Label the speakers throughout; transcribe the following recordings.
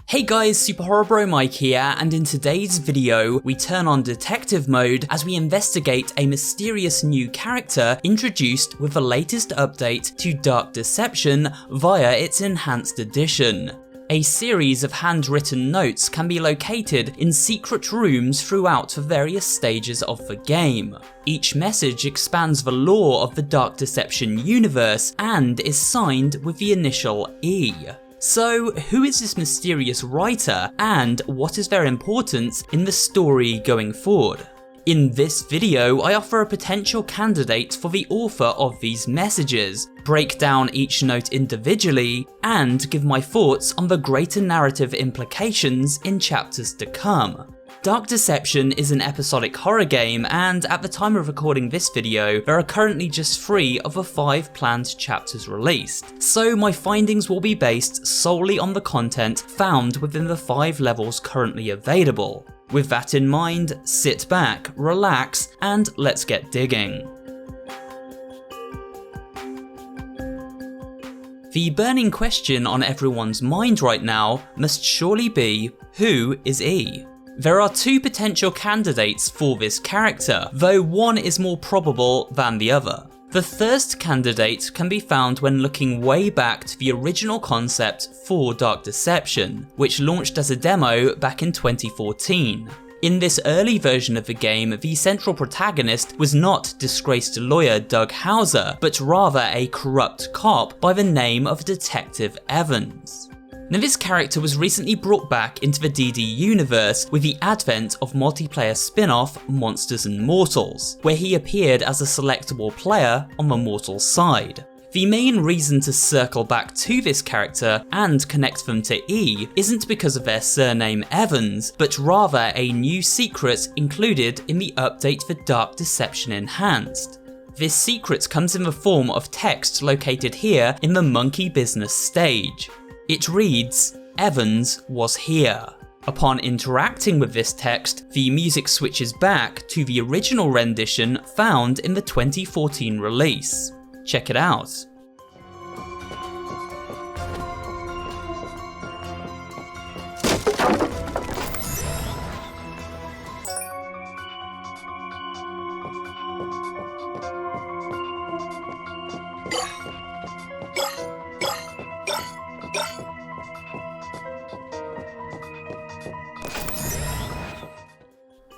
Speaker 1: Hey guys, SuperHorrorBro Mike here, and in today's video, we turn on detective mode as we investigate a mysterious new character introduced with the latest update to Dark Deception via its enhanced edition. A series of handwritten notes can be located in secret rooms throughout the various stages of the game. Each message expands the lore of the Dark Deception universe and is signed with the initial E. So, who is this mysterious writer, and what is their importance in the story going forward? In this video, I offer a potential candidate for the author of these messages, break down each note individually, and give my thoughts on the greater narrative implications in chapters to come. Dark Deception is an episodic horror game, and at the time of recording this video, there are currently just 3 of the 5 planned chapters released, so my findings will be based solely on the content found within the 5 levels currently available. With that in mind, sit back, relax, and let's get digging. The burning question on everyone's mind right now must surely be, who is E? There are 2 potential candidates for this character, though one is more probable than the other. The first candidate can be found when looking way back to the original concept for Dark Deception, which launched as a demo back in 2014. In this early version of the game, the central protagonist was not disgraced lawyer Doug Hauser, but rather a corrupt cop by the name of Detective Evans. Now, this character was recently brought back into the DD universe with the advent of multiplayer spin-off Monsters and Mortals, where he appeared as a selectable player on the Mortals side. The main reason to circle back to this character and connect them to E isn't because of their surname Evans, but rather a new secret included in the update for Dark Deception Enhanced. This secret comes in the form of text located here in the monkey business stage. It reads, "Evans was here." Upon interacting with this text, the music switches back to the original rendition found in the 2014 release. Check it out.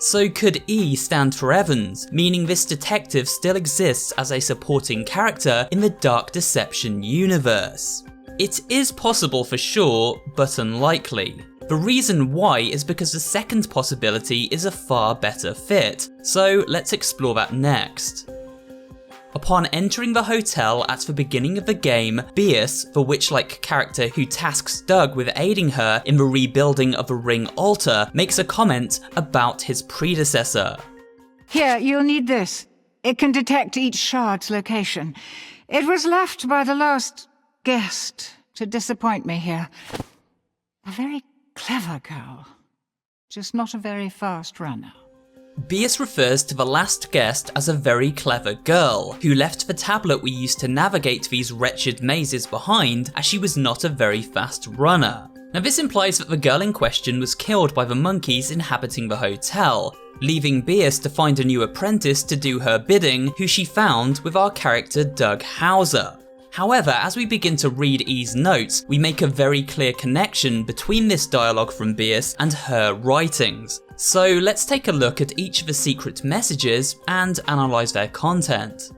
Speaker 1: So could E stand for Evans, meaning this detective still exists as a supporting character in the Dark Deception universe? It is possible for sure, but unlikely. The reason why is because the second possibility is a far better fit, so let's explore that next. Upon entering the hotel at the beginning of the game, Beus, the witch-like character who tasks Doug with aiding her in the rebuilding of the ring altar, makes a comment about his predecessor.
Speaker 2: Here, you'll need this. It can detect each shard's location. It was left by the last guest to disappoint me here. A very clever girl, just not a very fast runner.
Speaker 1: Beus refers to the last guest as a very clever girl, who left the tablet we used to navigate these wretched mazes behind, as she was not a very fast runner. Now, this implies that the girl in question was killed by the monkeys inhabiting the hotel, leaving Beus to find a new apprentice to do her bidding, who she found with our character Doug Hauser. However, as we begin to read E's notes, we make a very clear connection between this dialogue from Beus and her writings. So let's take a look at each of the secret messages and analyse their content.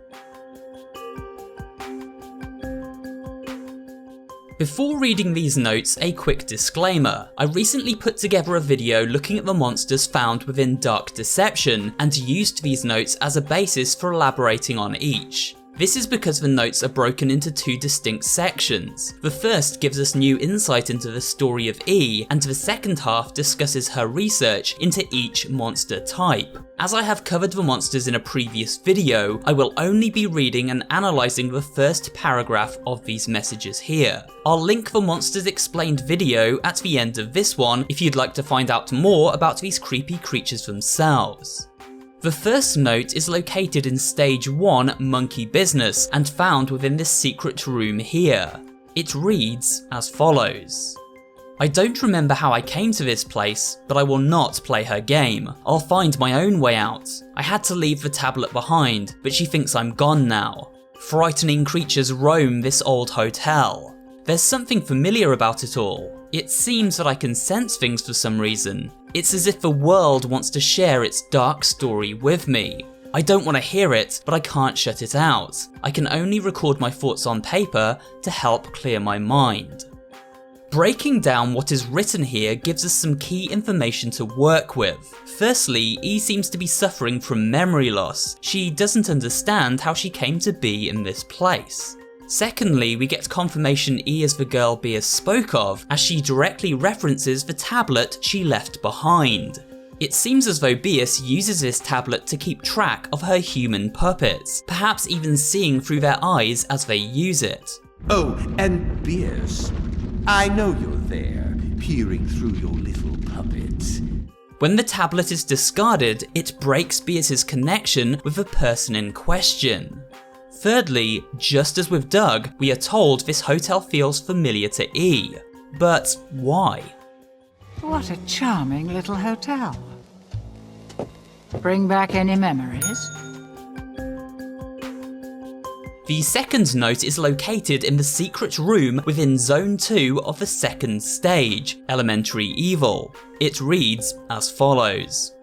Speaker 1: Before reading these notes, a quick disclaimer. I recently put together a video looking at the monsters found within Dark Deception and used these notes as a basis for elaborating on each. This is because the notes are broken into 2 distinct sections. The first gives us new insight into the story of E, and the second half discusses her research into each monster type. As I have covered the monsters in a previous video, I will only be reading and analysing the first paragraph of these messages here. I'll link the Monsters Explained video at the end of this one if you'd like to find out more about these creepy creatures themselves. The first note is located in Stage 1 Monkey Business and found within this secret room here. It reads as follows. I don't remember how I came to this place, but I will not play her game. I'll find my own way out. I had to leave the tablet behind, but she thinks I'm gone now. Frightening creatures roam this old hotel. There's something familiar about it all. It seems that I can sense things for some reason. It's as if the world wants to share its dark story with me. I don't want to hear it, but I can't shut it out. I can only record my thoughts on paper to help clear my mind. Breaking down what is written here gives us some key information to work with. Firstly, E seems to be suffering from memory loss. She doesn't understand how she came to be in this place. Secondly, we get confirmation E is the girl Beers spoke of, as she directly references the tablet she left behind. It seems as though Beers uses this tablet to keep track of her human puppets, perhaps even seeing through their eyes as they use it.
Speaker 3: Oh, and Beers, I know you're there, peering through your little puppet.
Speaker 1: When the tablet is discarded, it breaks Beers' connection with the person in question. Thirdly, just as with Doug, we are told this hotel feels familiar to E. But why?
Speaker 2: What a charming little hotel. Bring back any memories?
Speaker 1: The second note is located in the secret room within Zone 2 of the second stage, Elementary Evil. It reads as follows.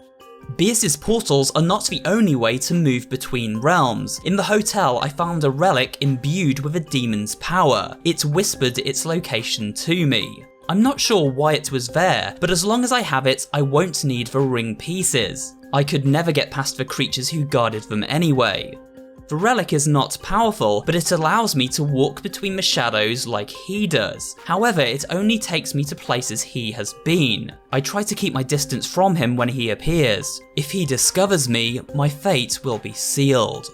Speaker 1: Beers' portals are not the only way to move between realms. In the hotel, I found a relic imbued with a demon's power. It whispered its location to me. I'm not sure why it was there, but as long as I have it, I won't need the ring pieces. I could never get past the creatures who guarded them anyway. The relic is not powerful, but it allows me to walk between the shadows like he does. However, it only takes me to places he has been. I try to keep my distance from him when he appears. If he discovers me, my fate will be sealed.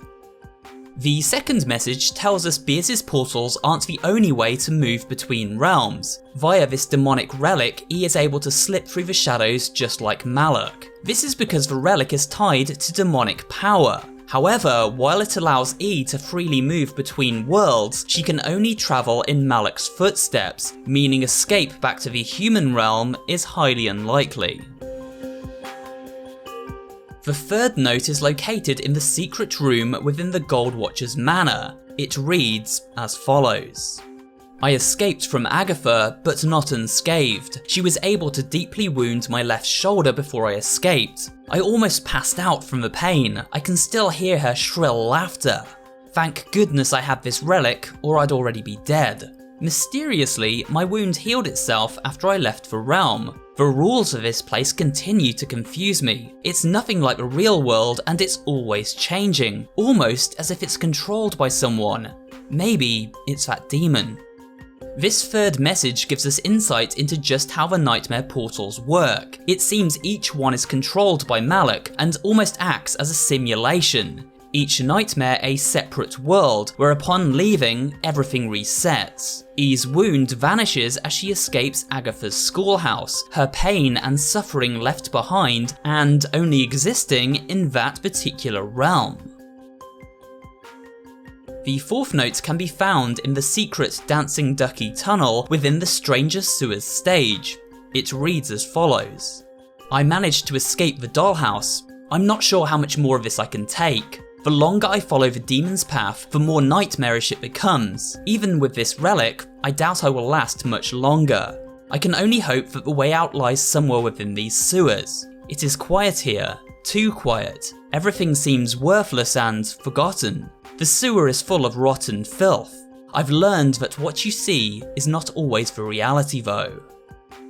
Speaker 1: The second message tells us Beers' portals aren't the only way to move between realms. Via this demonic relic, E is able to slip through the shadows just like Malak. This is because the relic is tied to demonic power. However, while it allows E to freely move between worlds, she can only travel in Malak's footsteps, meaning escape back to the human realm is highly unlikely. The third note is located in the secret room within the Gold Watcher's manor. It reads as follows. I escaped from Agatha, but not unscathed. She was able to deeply wound my left shoulder before I escaped. I almost passed out from the pain. I can still hear her shrill laughter. Thank goodness I had this relic, or I'd already be dead. Mysteriously, my wound healed itself after I left the realm. The rules of this place continue to confuse me. It's nothing like the real world, and it's always changing, almost as if it's controlled by someone. Maybe it's that demon. This third message gives us insight into just how the nightmare portals work. It seems each one is controlled by Malak and almost acts as a simulation. Each nightmare a separate world, where upon leaving, everything resets. E's wound vanishes as she escapes Agatha's schoolhouse, her pain and suffering left behind and only existing in that particular realm. The fourth note can be found in the secret Dancing Ducky tunnel within the Stranger Sewers stage. It reads as follows. I managed to escape the dollhouse. I'm not sure how much more of this I can take. The longer I follow the demon's path, the more nightmarish it becomes. Even with this relic, I doubt I will last much longer. I can only hope that the way out lies somewhere within these sewers. It is quiet here, too quiet. Everything seems worthless and forgotten. The sewer is full of rotten filth. I've learned that what you see is not always the reality though.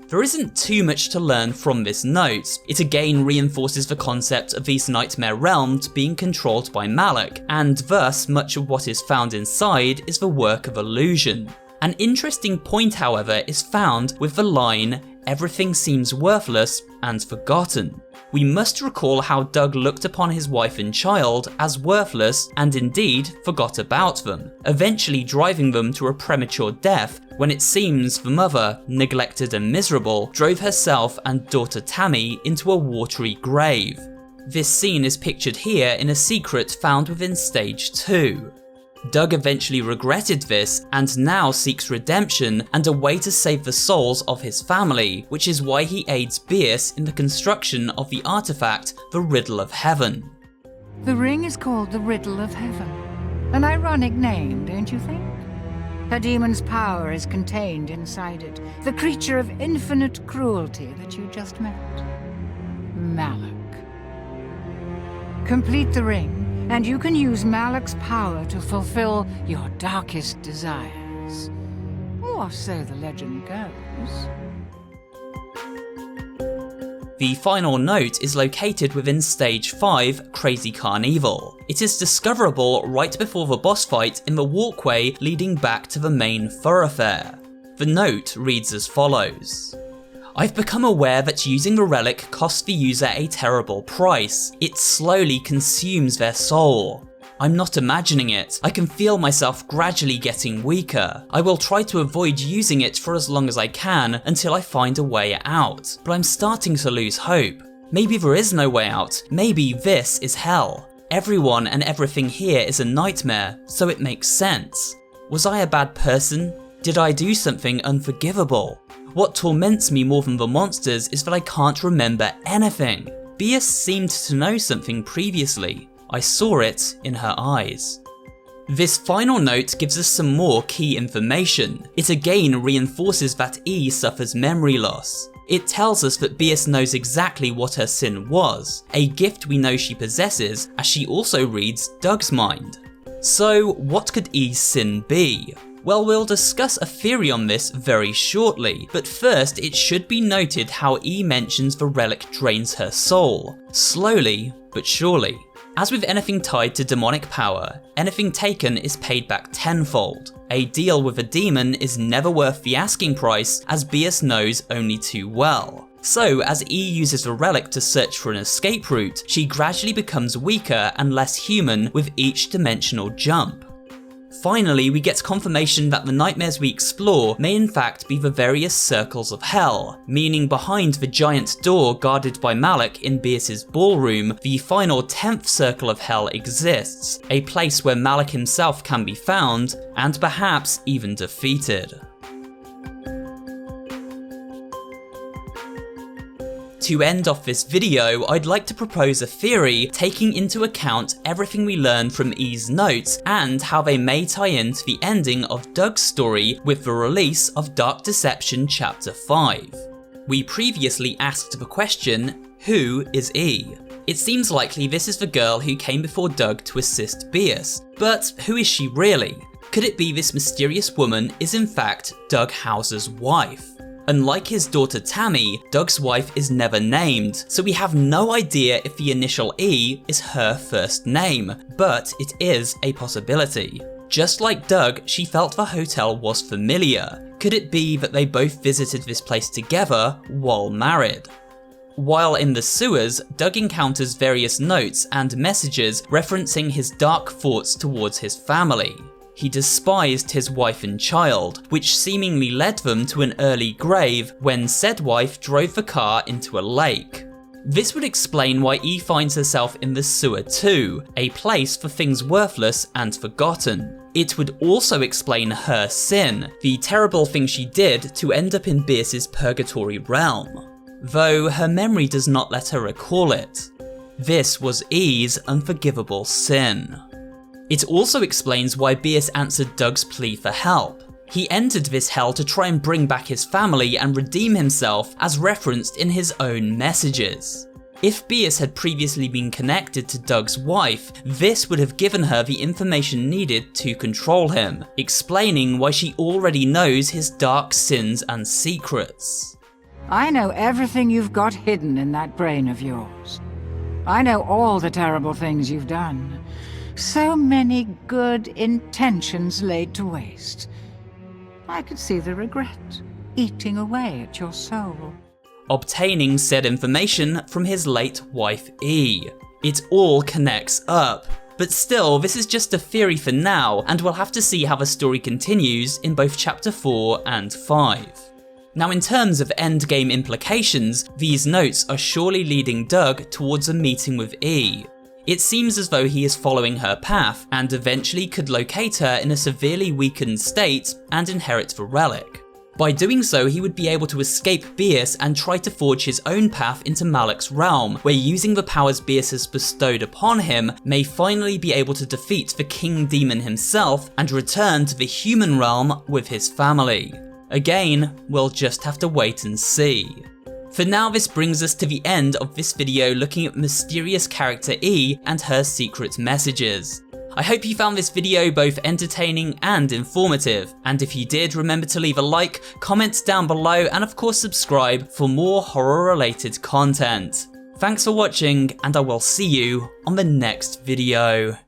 Speaker 1: There isn't too much to learn from this note. It again reinforces the concept of these nightmare realms being controlled by Malak, and thus much of what is found inside is the work of illusion. An interesting point, however, is found with the line, everything seems worthless and forgotten. We must recall how Doug looked upon his wife and child as worthless and indeed forgot about them, eventually driving them to a premature death when it seems the mother, neglected and miserable, drove herself and daughter Tammy into a watery grave. This scene is pictured here in a secret found within stage 2. Doug eventually regretted this and now seeks redemption and a way to save the souls of his family, which is why he aids Bierce in the construction of the artifact, the Riddle of Heaven.
Speaker 2: The ring is called the Riddle of Heaven. An ironic name, don't you think? A demon's power is contained inside it, the creature of infinite cruelty that you just met. Malak. Complete the ring, and you can use Malak's power to fulfill your darkest desires. Or so the legend goes.
Speaker 1: The final note is located within Stage 5, Crazy Carnival. It is discoverable right before the boss fight in the walkway leading back to the main thoroughfare. The note reads as follows. I've become aware that using the relic costs the user a terrible price. It slowly consumes their soul. I'm not imagining it. I can feel myself gradually getting weaker. I will try to avoid using it for as long as I can until I find a way out, but I'm starting to lose hope. Maybe there is no way out. Maybe this is hell. Everyone and everything here is a nightmare, so it makes sense. Was I a bad person? Did I do something unforgivable? What torments me more than the monsters is that I can't remember anything. Bierce seemed to know something previously. I saw it in her eyes. This final note gives us some more key information. It again reinforces that E suffers memory loss. It tells us that Bierce knows exactly what her sin was, a gift we know she possesses, as she also reads Doug's mind. So what could E's sin be? Well, we'll discuss a theory on this very shortly, but first it should be noted how E mentions the relic drains her soul, slowly but surely. As with anything tied to demonic power, anything taken is paid back tenfold. A deal with a demon is never worth the asking price, as Bierce knows only too well. So, as E uses the relic to search for an escape route, she gradually becomes weaker and less human with each dimensional jump. Finally, we get confirmation that the nightmares we explore may in fact be the various circles of hell, meaning behind the giant door guarded by Malak in Bierce's ballroom, the final 10th circle of hell exists, a place where Malak himself can be found, and perhaps even defeated. To end off this video, I'd like to propose a theory taking into account everything we learn from E's notes and how they may tie into the ending of Doug's story with the release of Dark Deception Chapter 5. We previously asked the question, who is E? It seems likely this is the girl who came before Doug to assist Bierce, but who is she really? Could it be this mysterious woman is in fact Doug Hauser's wife? Unlike his daughter Tammy, Doug's wife is never named, so we have no idea if the initial E is her first name, but it is a possibility. Just like Doug, she felt the hotel was familiar. Could it be that they both visited this place together while married? While in the sewers, Doug encounters various notes and messages referencing his dark thoughts towards his family. He despised his wife and child, which seemingly led them to an early grave when said wife drove the car into a lake. This would explain why E finds herself in the sewer too, a place for things worthless and forgotten. It would also explain her sin, the terrible thing she did to end up in Bierce's purgatory realm, though her memory does not let her recall it. This was E's unforgivable sin. It also explains why Bierce answered Doug's plea for help. He entered this hell to try and bring back his family and redeem himself, as referenced in his own messages. If Bierce had previously been connected to Doug's wife, this would have given her the information needed to control him, explaining why she already knows his dark sins and secrets.
Speaker 2: I know everything you've got hidden in that brain of yours. I know all the terrible things you've done. So many good intentions laid to waste. I could see the regret eating away at your soul.
Speaker 1: Obtaining said information from his late wife E. It all connects up. But still, this is just a theory for now, and we'll have to see how the story continues in both Chapter 4 and 5. Now, in terms of endgame implications, these notes are surely leading Doug towards a meeting with E. It seems as though he is following her path, and eventually could locate her in a severely weakened state and inherit the relic. By doing so, he would be able to escape Beus and try to forge his own path into Malek's realm, where using the powers Beus has bestowed upon him, may finally be able to defeat the King Demon himself and return to the human realm with his family. Again, we'll just have to wait and see. For now, this brings us to the end of this video looking at mysterious character E and her secret messages. I hope you found this video both entertaining and informative, and if you did, remember to leave a like, comment down below, and of course subscribe for more horror-related content. Thanks for watching, and I will see you on the next video.